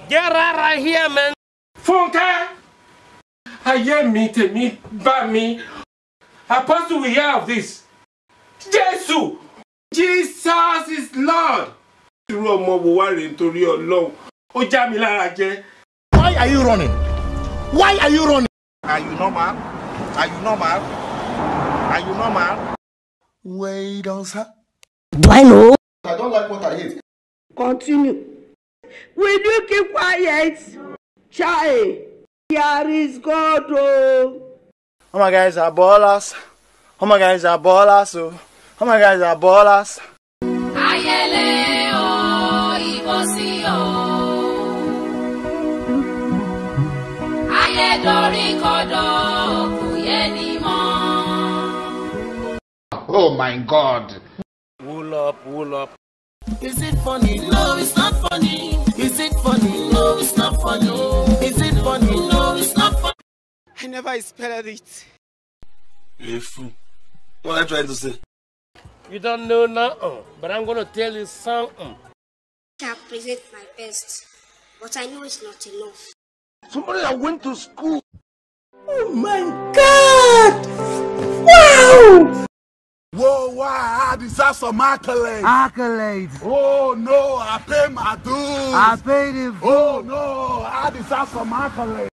Get right here, man. Funke! I hear me, Temi, Bami. Apostle, we hear of this. Jesus! Jesus is Lord. Why are you running? Why are you running? Are you normal? Are you normal? Are you normal? Wait on, sir. Do I know? I don't like what I hate. Continue. Will you keep quiet? Chai, here is God. Oh my guys are ballers. Oh my guys are ballers. Oh my guys are ballers. Ayele o ibosi o. Ayedori kodo kuyeni mo. Oh my God. Wool up, wool up. Is it funny? No, it's not funny. Is it funny? No, it's not funny. Is it funny? No, it's not funny. I never expected it. You're a fool. What are you trying to say? You don't know nothing, but I'm gonna tell you something. I present my best, but I know it's not enough. Somebody that went to school. Oh my God! Wow! Whoa, wow, I deserve some accolades. Accolades. Oh no, I pay my dues. I paid him. Oh no, I deserve some accolades.